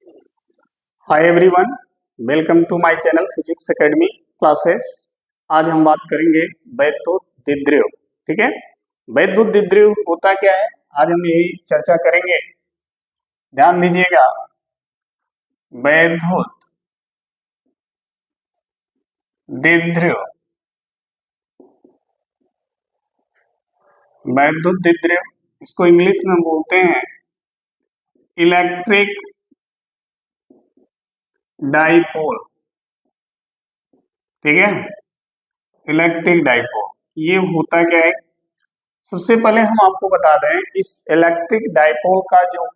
Hi everyone, welcome to my channel physics academy classes. आज हम बात करेंगे वैद्युत द्विध्रुव। ठीक है, वैद्युत द्विध्रुव होता क्या है, आज हम यही चर्चा करेंगे। ध्यान दीजिएगा, वैद्युत द्विध्रुव। वैद्युत द्विध्रुव इसको इंग्लिश में बोलते हैं इलेक्ट्रिक डाइपोल। ठीक है, इलेक्ट्रिक डाइपोल ये होता क्या है। सबसे पहले हम आपको बता दें, इस इलेक्ट्रिक डाइपोल का जो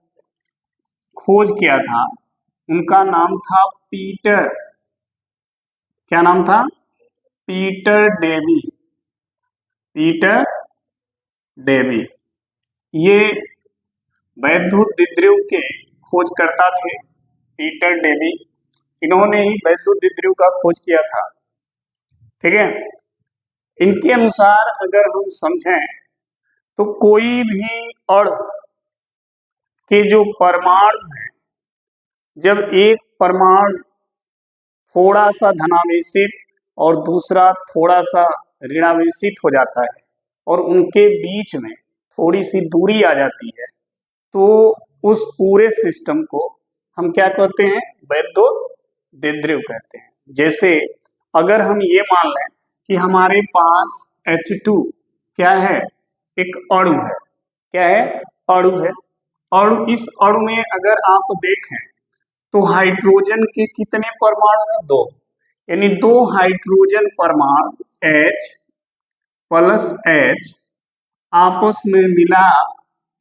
खोज किया था उनका नाम था पीटर। क्या नाम था? Peter Davy. पीटर डेवी ये वैद्युत द्विध्रुव के खोजकर्ता थे। पीटर डेवी, इन्होंने ही वैद्युत द्विध्रुव का खोज किया था। ठीक है, इनके अनुसार अगर हम समझें तो कोई भी अणु के जो परमाणु हैं, जब एक परमाणु थोड़ा सा धनावेशित और दूसरा थोड़ा सा ऋणावेशित हो जाता है और उनके बीच में थोड़ी सी दूरी आ जाती है, तो उस पूरे सिस्टम को हम क्या कहते हैं? वैद्युत द्विध्रुव कहते हैं। जैसे अगर हम ये मान लें कि हमारे पास H2 क्या है? एक अणु है। क्या है? अणु है। अणु, इस अणु में अगर आप देखें तो हाइड्रोजन के कितने परमाणु हैं? दो, यानी दो हाइड्रोजन परमाणु H प्लस H आपस में मिला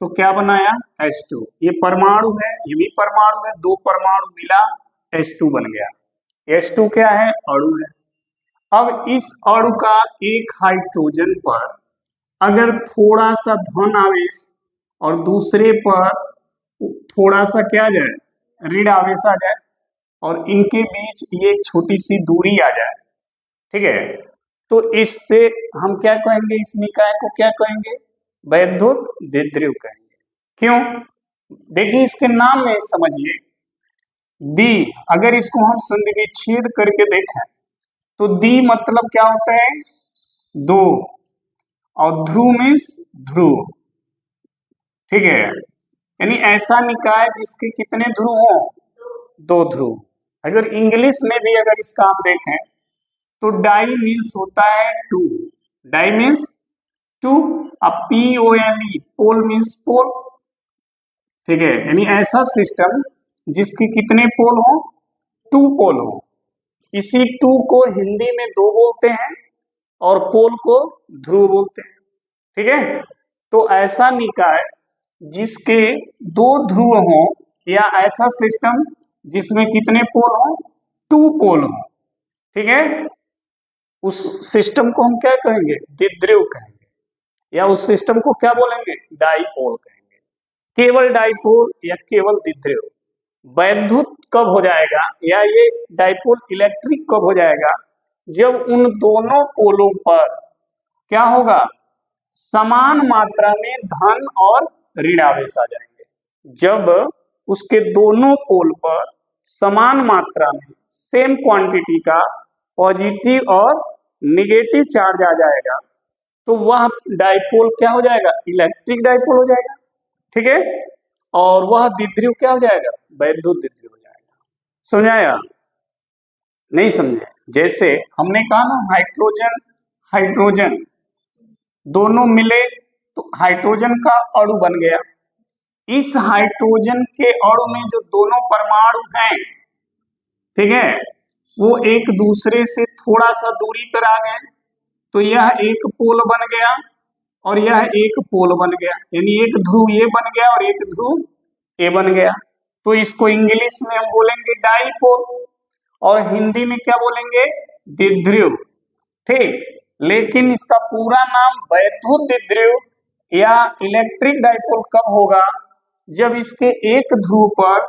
तो क्या बनाया? H2। ये परमाणु है, ये भी परमाणु है, दो परमाणु मिला H2 बन गया। H2 क्या है? अणु है। अब इस अणु का एक हाइड्रोजन पर अगर थोड़ा सा धन आवेश और दूसरे पर थोड़ा सा क्या जाए? ऋण आवेश आ जाए और इनके बीच ये एक छोटी सी दूरी आ जाए। ठीक है, तो इससे हम क्या कहेंगे? इस निकाय को क्या कहेंगे? वैद्युत द्विध्रुव कहेंगे। क्यों? देखिए, इसके नाम में समझिए, दी, अगर इसको हम संधिविच्छेद करके देखें तो दी मतलब क्या होता है? दो, और ध्रुव मीन्स ध्रुव। ठीक है, यानी ऐसा निकाय जिसके कितने ध्रुव हो? दो ध्रुव। अगर इंग्लिश में भी अगर इसका हम देखें तो डाई मीन्स होता है टू। डाई मीन्स टू, अब POLE पोल मीन्स पोल। ठीक है, यानी ऐसा सिस्टम जिसके कितने पोल हो? टू पोल हो। इसी टू को हिंदी में दो बोलते हैं और पोल को ध्रुव बोलते हैं। ठीक है, तो ऐसा निकाय जिसके दो ध्रुव हो या ऐसा सिस्टम जिसमें कितने पोल हो? टू पोल हो। ठीक है, उस सिस्टम को हम क्या कहेंगे? द्विध्रुव कहेंगे, या उस सिस्टम को क्या बोलेंगे? डाइपोल कहेंगे। केवल डाइपोल या केवल द्विध्रुव। वैद्युत कब हो जाएगा, या ये डाइपोल इलेक्ट्रिक कब हो जाएगा? जब उन दोनों पोलों पर क्या होगा? समान मात्रा में धन और ऋण आवेश आ जाएंगे। जब उसके दोनों पोल पर समान मात्रा में सेम क्वांटिटी का पॉजिटिव और निगेटिव चार्ज आ जाएगा तो वह डाइपोल क्या हो जाएगा? इलेक्ट्रिक डाइपोल हो जाएगा। ठीक है, और वह द्विध्रुव क्या हो जाएगा? वैद्युत द्विध्रुव हो जाएगा। समझाया? नहीं समझे? जैसे हमने कहा ना, हाइड्रोजन हाइड्रोजन दोनों मिले तो हाइड्रोजन का अणु बन गया। इस हाइड्रोजन के अणु में जो दोनों परमाणु हैं, ठीक है, वो एक दूसरे से थोड़ा सा दूरी पर आ गए तो यह एक पोल बन गया और यह एक पोल बन गया, यानी एक ध्रुव ये बन गया और एक ध्रुव ये बन गया। तो इसको इंग्लिश में हम बोलेंगे डाइपोल और हिंदी में क्या बोलेंगे? द्विध्रुव। ठीक, लेकिन इसका पूरा नाम वैद्युत द्विध्रुव या इलेक्ट्रिक डाइपोल कब होगा? जब इसके एक ध्रुव पर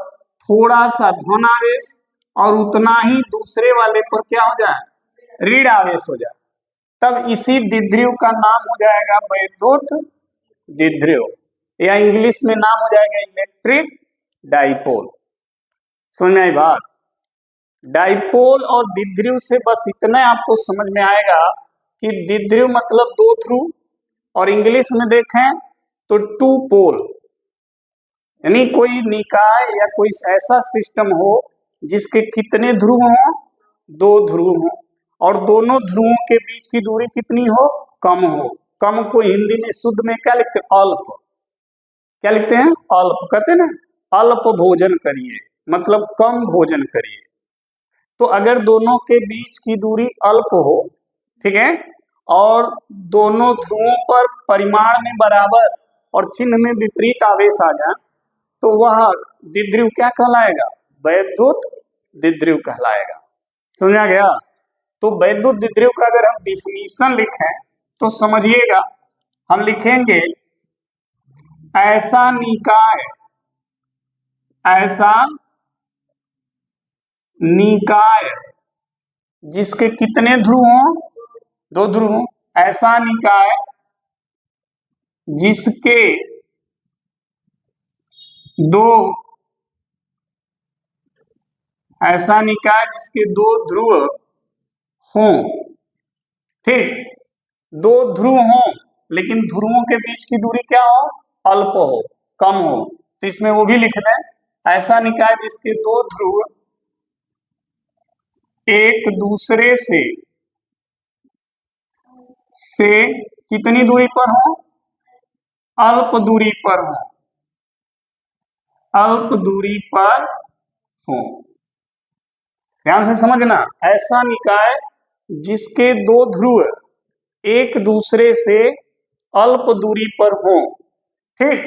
थोड़ा सा धन आवेश और उतना ही दूसरे वाले पर क्या हो जाए? ऋण आवेश हो जाए, तब इसी द्विध्रुव का नाम हो जाएगा वैद्युत द्विध्रुव, या इंग्लिश में नाम हो जाएगा इलेक्ट्रिक डाइपोल। समझ में आई बात? डाइपोल और द्विध्रुव से बस इतना आपको समझ में आएगा कि द्विध्रुव मतलब दो ध्रुव, और इंग्लिश में देखें तो टू पोल, यानी कोई निकाय या कोई ऐसा सिस्टम हो जिसके कितने ध्रुव हों, दो ध्रुव हों, और दोनों ध्रुवों के बीच की दूरी कितनी हो, कम हो। कम को हिंदी में शुद्ध में क्या लिखते हैं, अल्प। क्या लिखते हैं, अल्प। कहते हैं ना अल्प भोजन करिए, मतलब कम भोजन करिए। तो अगर दोनों के बीच की दूरी अल्प हो, ठीक है, और दोनों ध्रुवों पर परिमाण में बराबर और चिन्ह में विपरीत आवेश आ जाए, तो वह द्विध्रुव क्या कहलाएगा, वैद्युत द्विध्रुव कहलाएगा। समझा गया? तो वैद्युत द्विध्रुव का अगर हम डिफिनीशन लिखें तो समझिएगा, हम लिखेंगे ऐसा निकाय जिसके कितने ध्रुव हों, दो ध्रुव हों। ऐसा निकाय जिसके दो ध्रुव हों, ठीक, दो ध्रुव हों, लेकिन ध्रुवों के बीच की दूरी क्या हो, अल्प हो, कम हो। तो इसमें वो भी लिख दें, ऐसा निकाय जिसके दो ध्रुव एक दूसरे से कितनी दूरी पर हो, अल्प दूरी पर हो, अल्प दूरी पर हो। ध्यान से समझना, ऐसा निकाय जिसके दो ध्रुव एक दूसरे से अल्प दूरी पर हो, ठीक,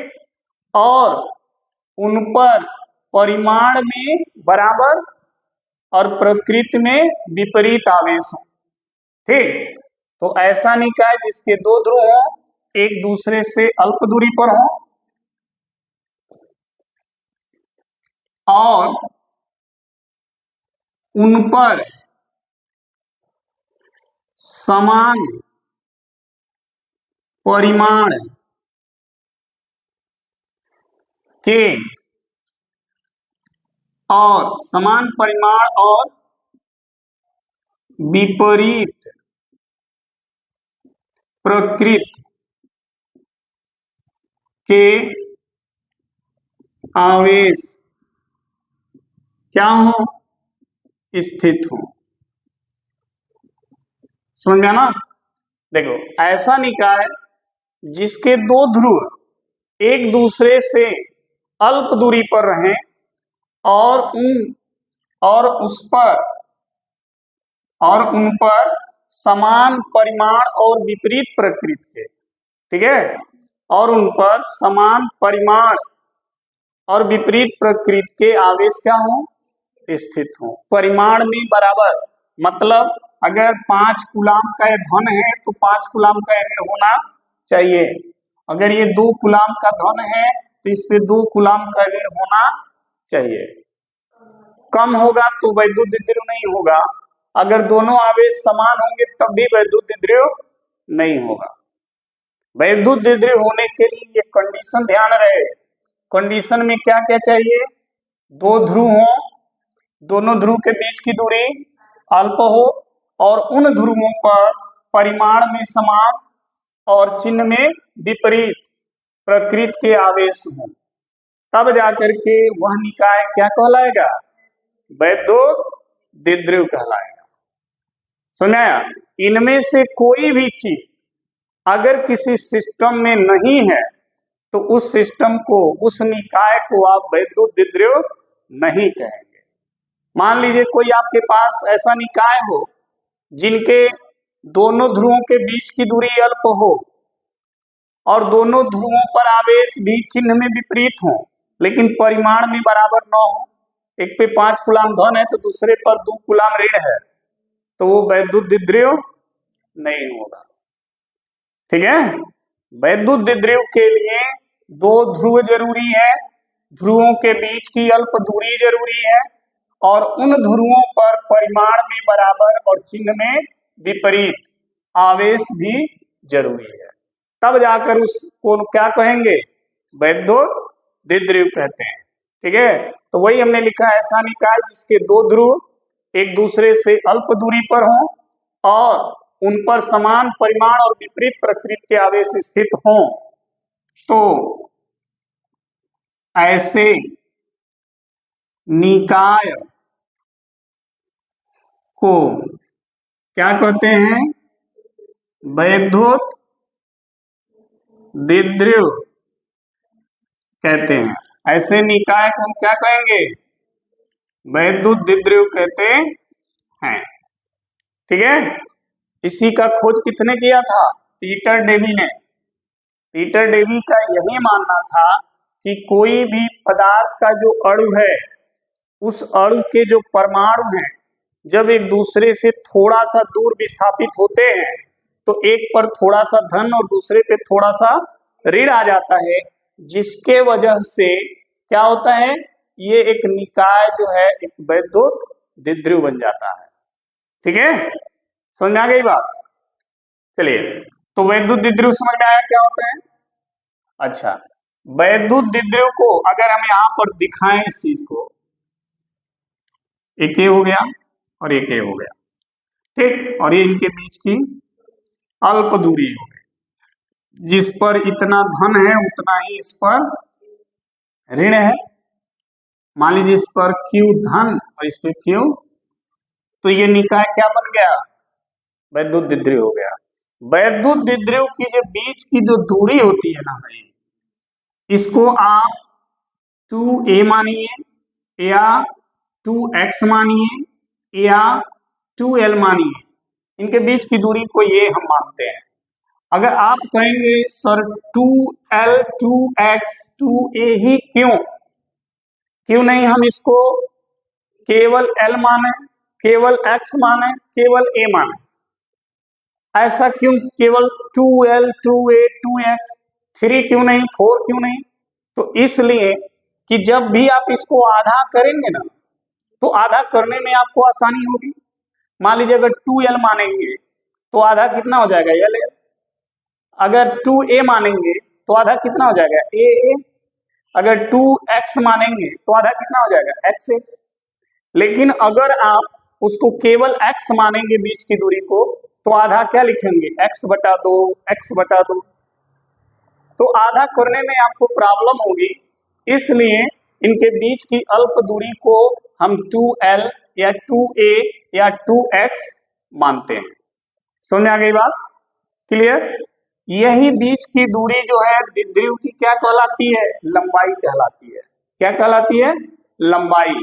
और उन पर परिमाण में बराबर और प्रकृति में विपरीत आवेश हो, ठीक। तो ऐसा निकाय जिसके दो ध्रुव हो एक दूसरे से अल्प दूरी पर हो और उन पर समान परिमाण के और समान परिमाण और विपरीत प्रकृति के आवेश क्या हो, स्थित हो। समझ में आना? देखो, ऐसा निकाय जिसके दो ध्रुव एक दूसरे से अल्प दूरी पर रहें और उन पर समान परिमाण और विपरीत प्रकृति के, ठीक है, और उन पर समान परिमाण और विपरीत प्रकृति के आवेश क्या हो, स्थित हो। परिमाण में बराबर मतलब अगर 5 कूलाम का धन है तो 5 कूलाम का ऋण होना चाहिए। अगर ये 2 कूलाम का धन है तो इस पे 2 कूलाम का ऋण होना चाहिए। कम होगा तो वैद्युत द्विध्रुव नहीं होगा, अगर दोनों आवेश समान होंगे तब भी वैद्युत द्विध्रुव नहीं होगा। वैद्युत द्विध्रुव होने के लिए ये कंडीशन ध्यान रहे, कंडीशन में क्या क्या चाहिए, दो ध्रुव हो, दोनों ध्रुव के बीच की दूरी अल्प हो और उन ध्रुवों पर परिमाण में समान और चिन्ह में विपरीत प्रकृति के आवेश हो, तब जाकर के वह निकाय क्या कहलाएगा, वैद्युत द्विध्रुव कहलाएगा। सुनाया? इनमें से कोई भी चीज अगर किसी सिस्टम में नहीं है तो उस सिस्टम को, उस निकाय को आप वैद्युत द्विध्रुव नहीं कहेंगे। मान लीजिए कोई आपके पास ऐसा निकाय हो जिनके दोनों ध्रुवों के बीच की दूरी अल्प हो और दोनों ध्रुवों पर आवेश भी चिन्ह में विपरीत हो लेकिन परिमाण में बराबर न हो, एक पे 5 कूलाम धन है तो दूसरे पर 2 कूलाम ऋण है, तो वो वैद्युत द्विध्रुव नहीं होगा। ठीक है, वैद्युत द्विध्रुव के लिए 2 ध्रुव जरूरी है, ध्रुवों के बीच की अल्प दूरी जरूरी है और उन ध्रुवों पर परिमाण में बराबर और चिन्ह में विपरीत आवेश भी जरूरी है, तब जाकर उसको क्या कहेंगे, वैद्युत द्विध्रुव कहते हैं। ठीक है, तो वही हमने लिखा है, ऐसा निकाय जिसके दो ध्रुव एक दूसरे से अल्प दूरी पर हों और उन पर समान परिमाण और विपरीत प्रकृति के आवेश स्थित हों, तो ऐसे निकाय को क्या कहते हैं? वैद्युत द्विध्रुव कहते हैं। ऐसे निकाय को हम क्या कहेंगे? वैद्युत द्विध्रुव कहते हैं। ठीक है, इसी का खोज किसने किया था? पीटर डेवी ने। पीटर डेवी का यही मानना था कि कोई भी पदार्थ का जो अणु है, उस अणु के जो परमाणु हैं, जब एक दूसरे से थोड़ा सा दूर विस्थापित होते हैं तो एक पर थोड़ा सा धन और दूसरे पे थोड़ा सा ऋण आ जाता है, जिसके वजह से क्या होता है? ये एक निकाय जो है एक वैद्युत द्विध्रुव बन जाता है। ठीक है, समझ में आ गई बात? चलिए, तो वैद्युत द्विध्रुव समझ में आया क्या होता है? अच्छा, वैद्युत द्विध्रुव को अगर हम यहां पर दिखाएं इस चीज को, एक ये हो गया और एक ये हो गया, ठीक, और ये इनके बीच की अल्प दूरी हो गई, जिस पर इतना धन है उतना ही इस पर ऋण है। मान लीजिए इस पर Q धन और इस पर Q, तो ये निकाय क्या बन गया? वैद्युत द्विध्रुव हो गया। वैद्युत द्विध्रुव की जो बीच की जो दूरी होती है ना भाई, इसको आप 2a मानिए या 2x मानिए या 2l मानिए, इनके बीच की दूरी को ये हम मानते हैं। अगर आप कहेंगे सर 2l 2x 2a ही क्यों नहीं हम इसको केवल l माने, केवल x माने, केवल a माने? ऐसा क्यों केवल 2l 2a 2x, 3 क्यों नहीं, 4 क्यों नहीं? तो इसलिए कि जब भी आप इसको आधा करेंगे ना, तो आधा करने में आपको आसानी होगी। मान लीजिए अगर 2l मानेंगे तो आधा कितना हो जाएगा? l। अगर 2a मानेंगे तो आधा कितना हो जाएगा? a। अगर 2x मानेंगे तो आधा कितना हो जाएगा? x। लेकिन अगर आप उसको केवल x मानेंगे बीच की दूरी को, तो आधा क्या लिखेंगे? x/2 x/2। तो आधा करने में आपको प्रॉब्लम होगी, इसलिए इनके बीच की अल्प दूरी को हम 2l या 2a या 2x मानते हैं। समझ में आ गई बात? क्लियर? यही बीच की दूरी जो है द्विध्रुव की क्या कहलाती है? लंबाई कहलाती है। क्या कहलाती है? लंबाई।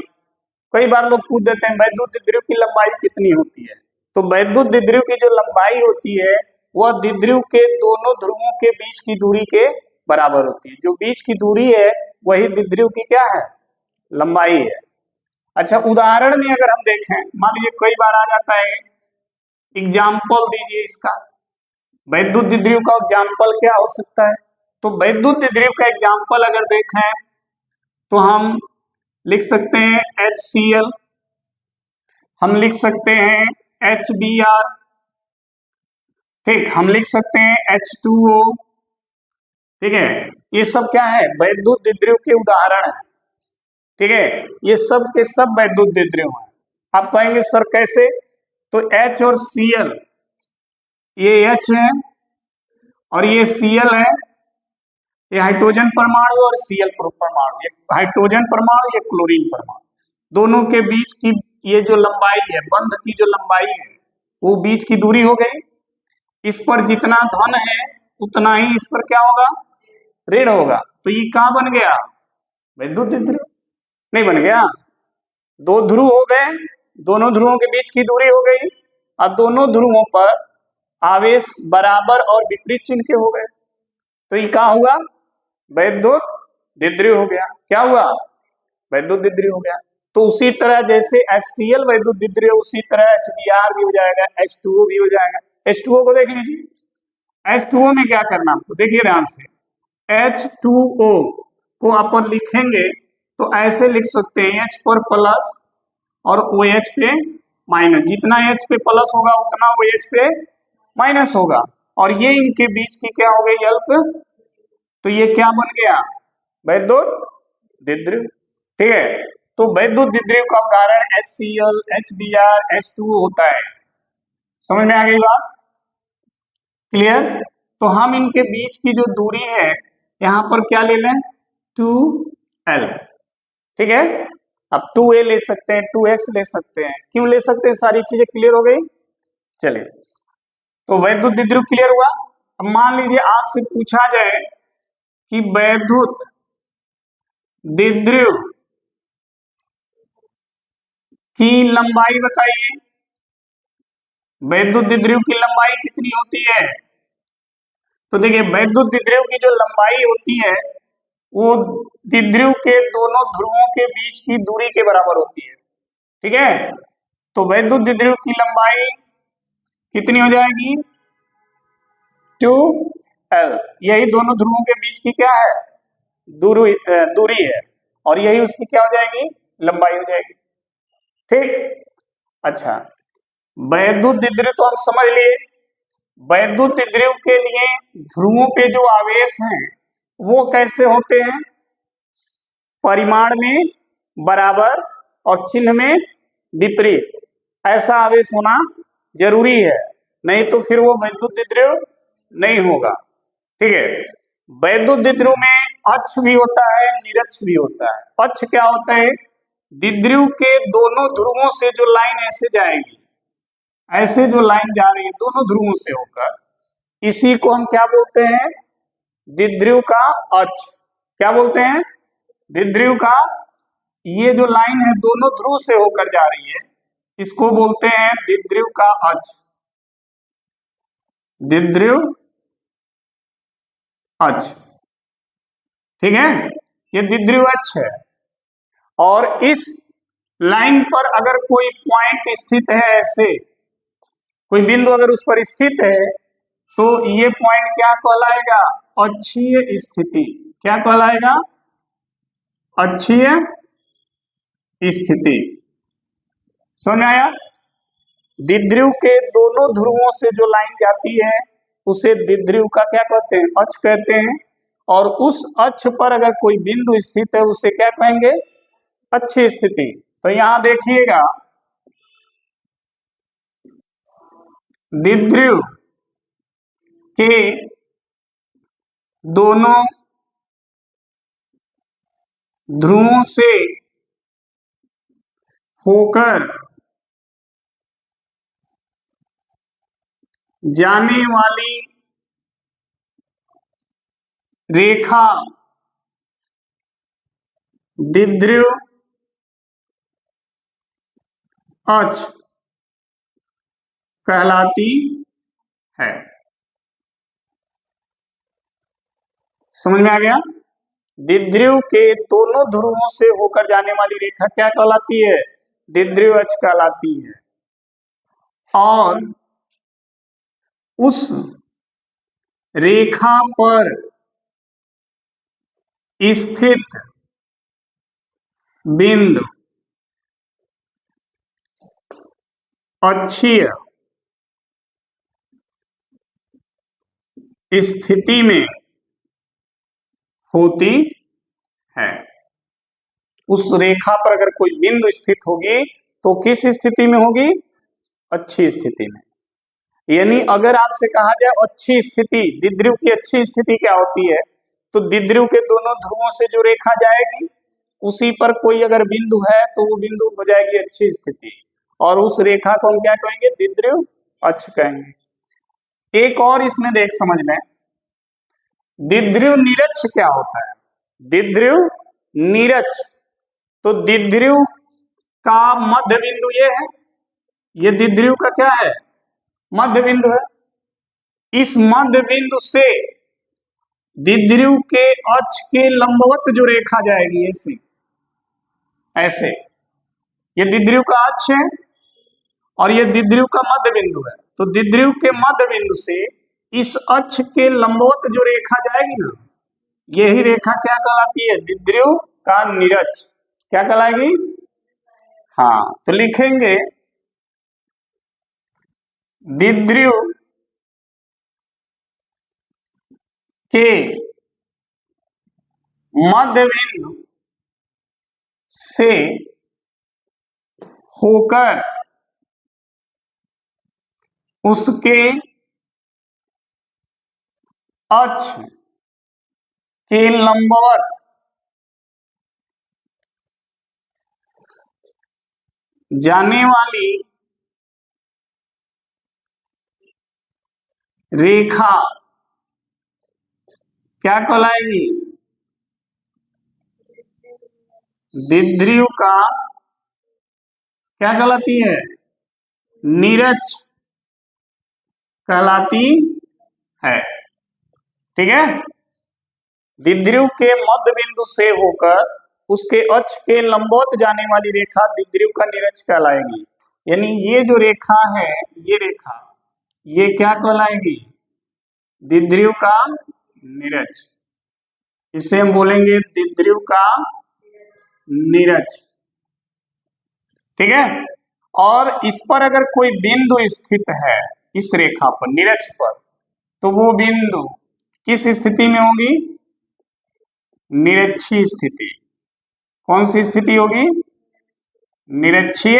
कई बार लोग पूछ देते हैं वैद्युत द्विध्रुव की लंबाई कितनी होती है? तो वैद्युत द्विध्रुव की जो लंबाई होती है वह द्विध्रुव के दोनों ध्रुवों के बीच की दूरी के बराबर होती है। जो बीच की दूरी है वही द्विध्रुव की क्या है? लंबाई है। अच्छा, उदाहरण में अगर हम देखें, मान लीजिए कई बार आ जाता है, एग्जाम्पल दीजिए इसका, वैद्युत द्विध्रुव का एग्जाम्पल क्या हो सकता है? तो वैद्युत द्विध्रुव का एग्जाम्पल अगर देखें तो हम लिख सकते हैं HCl, हम लिख सकते हैं HBr, ठीक, हम लिख सकते हैं H2O। ठीक है, ये सब क्या है? वैद्युत द्विध्रुव के उदाहरण है। ठीक है, ये सब के सब वैद्युत द्विध्रुव हैं। आप कहेंगे सर कैसे? तो H और Cl, ये H है और ये Cl है, ये हाइड्रोजन परमाणु और Cl परमाणु, ये हाइड्रोजन परमाणु, ये क्लोरीन परमाणु, दोनों के बीच की ये जो लंबाई है, बंध की जो लंबाई है, वो बीच की दूरी हो गई। इस पर जितना धन है उतना ही इस पर क्या होगा? ऋण होगा। तो ये कहाँ बन गया? वैद्युत द्विध्रुव नहीं बन गया? दो ध्रुव हो गए, दोनों ध्रुवों के बीच की दूरी हो गई, अब दोनों ध्रुवों पर आवेश बराबर और विपरीत चिन्ह के हो गए, तो ये क्या हुआ? वैद्युत द्विध्रुव हो गया। क्या हुआ? वैद्युत द्विध्रुव हो गया। तो उसी तरह जैसे HCl वैद्युत द्विध्रुव, उसी तरह HBr भी हो जाएगा, H2O भी हो जाएगा। H2O को देख लीजिए, H2O में क्या करना आपको, देखिए ध्यान से, H2O को अपन लिखेंगे तो ऐसे लिख सकते हैं, H पर प्लस और OH पे माइनस, जितना H पे प्लस होगा उतना OH पे माइनस होगा, और ये इनके बीच की क्या हो गई? अल्प। तो ये क्या बन गया? वैद्युत द्विध्रुव। ठीक है। तो वैद्युत द्विध्रुव का उदाहरण HCl, HBr, H2O होता है। समझ में आ गई बात? क्लियर? तो हम इनके बीच की जो दूरी है यहां पर क्या ले लें, 2L। ठीक है, अब 2A ले सकते हैं, 2X ले सकते हैं, क्यों ले सकते हैं, सारी चीजें क्लियर हो गई। चलिए, तो वैद्युत द्विध्रुव क्लियर हुआ। अब मान लीजिए आपसे पूछा जाए कि वैद्युत द्विध्रुव की लंबाई बताइए, वैद्युत द्विध्रुव की लंबाई कितनी होती है। तो देखिए, वैद्युत द्विध्रुव की जो लंबाई होती है वो द्विध्रुव के दोनों ध्रुवों के बीच की दूरी के बराबर होती है। ठीक है, तो वैद्युत द्विध्रुव की लंबाई कितनी हो जाएगी, 2L। यही दोनों ध्रुवों के बीच की क्या है, दूरी है, और यही उसकी क्या हो जाएगी, लंबाई हो जाएगी। ठीक, अच्छा, वैद्युत द्विध्रुव तो हम समझ लिए। वैद्युत द्विध्रुव के लिए ध्रुवों पे जो आवेश हैं वो कैसे होते हैं, परिमाण में बराबर और चिन्ह में विपरीत, ऐसा आवेश होना जरूरी है, नहीं तो फिर वो वैद्युत द्विध्रुव नहीं होगा। ठीक है, वैद्युत द्विध्रुव में अक्ष भी होता है, निरक्ष भी होता है। अक्ष क्या होता है, द्विध्रुव के दोनों ध्रुवों से जो लाइन ऐसे जाएगी, ऐसे जो लाइन जा रही है दोनों ध्रुवों से होकर, इसी को हम क्या बोलते हैं, द्विध्रुव का अक्ष। क्या बोलते हैं, द्विध्रुव का, ये जो लाइन है दोनों ध्रुव से होकर जा रही है, इसको बोलते हैं द्विध्रुव का अक्ष, द्विध्रुव अक्ष। ठीक है, ये द्विध्रुव अक्ष है, और इस लाइन पर अगर कोई पॉइंट स्थित है, ऐसे कोई बिंदु अगर उस पर स्थित है, तो ये पॉइंट क्या कहलाएगा, अक्षीय स्थिति। क्या कहलाएगा, अक्षीय स्थिति। समझ में आया? द्विध्रुव के दोनों ध्रुवों से जो लाइन जाती है उसे द्विध्रुव का क्या कहते हैं, अक्ष कहते हैं, और उस अक्ष पर अगर कोई बिंदु स्थित है उसे क्या कहेंगे, अक्षीय स्थिति। तो यहां देखिएगा, द्विध्रुव के दोनों ध्रुवों से होकर जाने वाली रेखा द्विध्रुव अक्ष कहलाती है। समझ में आ गया? द्विध्रुव के दोनों ध्रुवों से होकर जाने वाली रेखा क्या कहलाती है, द्विध्रुव अक्ष कहलाती है। और उस रेखा पर स्थित बिंदु अक्षीय स्थिति में होती है। उस रेखा पर अगर कोई बिंदु स्थित होगी तो किस स्थिति में होगी, अच्छी स्थिति में। यानी अगर आपसे कहा जाए अच्छी स्थिति, द्विध्रुव की अच्छी स्थिति क्या होती है, तो द्विध्रुव के दोनों ध्रुवों से जो रेखा जाएगी उसी पर कोई अगर बिंदु है तो वो बिंदु हो जाएगी अच्छी स्थिति, और उस रेखा को हम क्या कहेंगे, द्विध्रुव अक्ष कहेंगे। एक और इसमें देख समझ में, द्विध्रुव निरक्ष क्या होता है, द्विध्रुव निरक्ष, तो द्विध्रुव का मध्य बिंदु ये है, ये द्विध्रुव का क्या है, मध्य बिंदु है। इस मध्य बिंदु से द्विध्रुव के अक्ष के लंबवत जो रेखा जाएगी, ऐसे ऐसे, ये द्विध्रुव का अक्ष है और ये द्विध्रुव का मध्य बिंदु है। तो द्विध्रुव के मध्य बिंदु से इस अक्ष के लंबवत जो रेखा जाएगी ना, यही रेखा क्या कहलाती है, द्विध्रुव का निरक्ष। क्या कहलाएगी, हाँ, तो लिखेंगे द्विध्रुव के मध्य बिंदु से होकर उसके अक्ष के लंबवत जाने वाली रेखा क्या कहलाएगी? द्विध्रुव का क्या कहलाती है? निरक्ष कहलाती है। ठीक है, द्विध्रुव के मध्य बिंदु से होकर उसके अक्ष के लंबवत जाने वाली रेखा द्विध्रुव का निरक्ष कहलाएगी। यानी ये जो रेखा है, ये रेखा, ये क्या कहलाएगी? द्विध्रुव का निरक्ष। इसे हम बोलेंगे द्विध्रुव का निरक्ष। ठीक है, और इस पर अगर कोई बिंदु स्थित है, इस रेखा पर, निरक्ष पर, तो वो बिंदु किस स्थिति में होगी? निरक्षीय स्थिति। कौन सी स्थिति होगी? निरक्षीय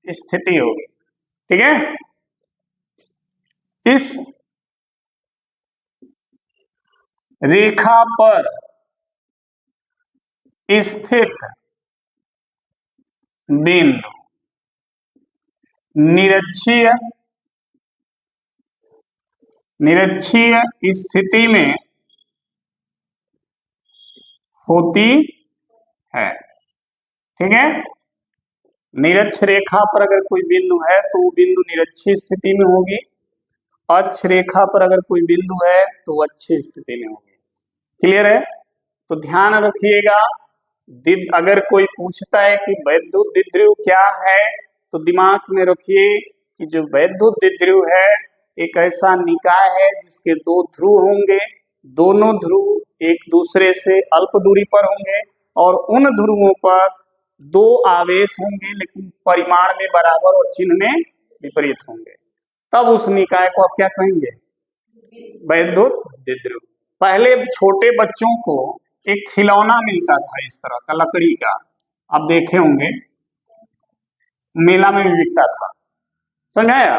स्थिति होगी। ठीक है, इस रेखा पर स्थित बिंदु निरक्षीय स्थिति में होती है। ठीक है, निरक्ष रेखा पर अगर कोई बिंदु है तो वो बिंदु निरक्षीय स्थिति में होगी। अक्ष रेखा पर अगर कोई बिंदु है तो वो अक्षीय स्थिति में होगी। क्लियर है? तो ध्यान रखिएगा, अगर कोई पूछता है कि वैद्युत द्विध्रुव क्या है, तो दिमाग में रखिए कि जो वैद्युत द्विध्रुव है एक ऐसा निकाय है जिसके दो ध्रुव होंगे, दोनों ध्रुव एक दूसरे से अल्प दूरी पर होंगे और उन ध्रुवों पर दो आवेश होंगे लेकिन परिमाण में बराबर और चिन्ह में विपरीत होंगे। तब उस निकाय को आप क्या कहेंगे? वैद्युत द्विध्रुव। पहले छोटे बच्चों को एक खिलौना मिलता था इस तरह का लकड़ी का, आप देखे होंगे, मेला में भी बिकता था, समझाया?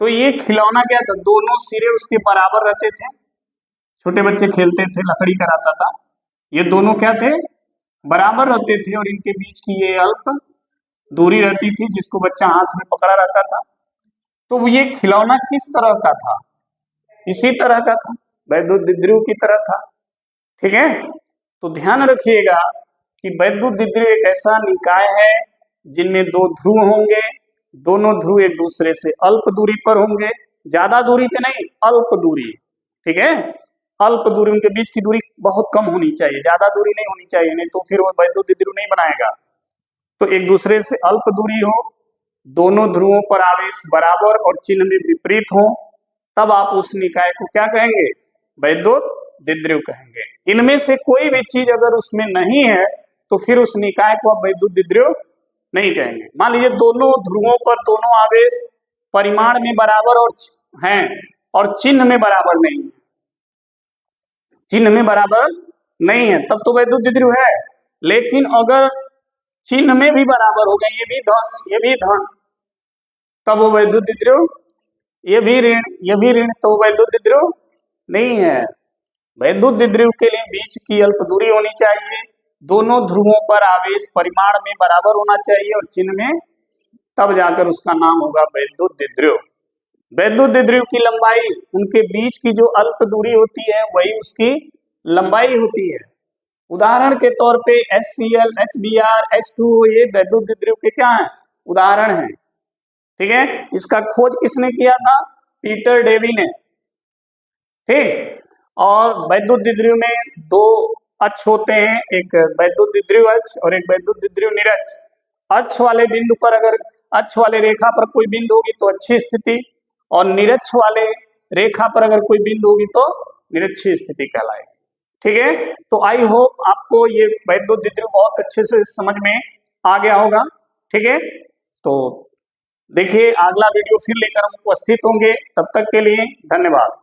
तो ये खिलौना क्या था? दोनों सिरे उसके बराबर रहते थे, छोटे बच्चे खेलते थे, लकड़ी का रहता था, ये दोनों क्या थे? बराबर रहते थे और इनके बीच की ये अल्प दूरी रहती थी जिसको बच्चा हाथ में पकड़ा रहता था। तो ये खिलौना किस तरह का था? इसी तरह का था, वैद्युत द्विध्रुव की तरह था। ठीक है, तो ध्यान रखिएगा कि वैद्युत द्विध्रुव एक ऐसा निकाय है जिनमें दो ध्रुव होंगे, दोनों ध्रुव एक दूसरे से अल्प दूरी पर होंगे, ज्यादा दूरी पे नहीं, अल्प दूरी। ठीक है, अल्प दूरी, उनके बीच की दूरी बहुत कम होनी चाहिए, ज्यादा दूरी नहीं होनी चाहिए, नहीं तो फिर वो वैद्युत द्विध्रुव नहीं बनाएगा। तो एक दूसरे से अल्प दूरी हो, दोनों ध्रुवों पर आवेश बराबर और चिन्ह में विपरीत हो, तब आप उस निकाय को क्या कहेंगे? वैद्युत द्विध्रुव कहेंगे। इनमें से कोई भी चीज अगर उसमें नहीं है तो फिर उस निकाय को आप वैद्युत द्विध्रुव नहीं कहेंगे। मान लीजिए दोनों ध्रुवों पर दोनों आवेश परिमाण में बराबर और हैं और चिन्ह में बराबर नहीं है, चिन्ह में बराबर नहीं है, तब तो वैद्युत द्विध्रुव है। लेकिन अगर चिन्ह में भी बराबर हो गए, ये भी धन ये भी धन, तब वो वैद्युत द्विध्रुव, ये भी ऋण, तो वैद्युत द्विध्रुव नहीं है। वैद्युत द्विध्रुव के लिए बीच की अल्प दूरी होनी चाहिए, दोनों ध्रुवों पर आवेश परिमाण में बराबर होना चाहिए और चिन्ह में, तब जाकर उसका नाम होगा वैद्युत द्विध्रुव। वैद्युत द्विध्रुव की लंबाई, उनके बीच की जो अल्प दूरी होती है वही उसकी लंबाई होती है। उदाहरण के तौर पे HCl, HBr, H2O ये वैद्युत द्विध्रुव के क्या हैं? उदाहरण हैं। ठीक है, इसका खोज किसने किया था? पीटर डेवी ने। ठीक, और वैद्युत द्विध्रुव में दो अक्ष होते हैं, एक वैद्युत द्विध्रुव अक्ष और एक वैद्युत द्विध्रुव निरक्ष। अक्ष वाले बिंदु पर अगर अक्ष वाले रेखा पर कोई बिंदु होगी तो अच्छी स्थिति, और निरक्ष वाले रेखा पर अगर कोई बिंदु होगी तो निरक्षीय स्थिति कहलाएगी। ठीक है, तो आई होप आपको ये वैद्युत द्विध्रुव बहुत अच्छे से समझ में आ गया होगा। ठीक है, तो देखिए अगला वीडियो फिर लेकर हम उपस्थित होंगे, तब तक के लिए धन्यवाद।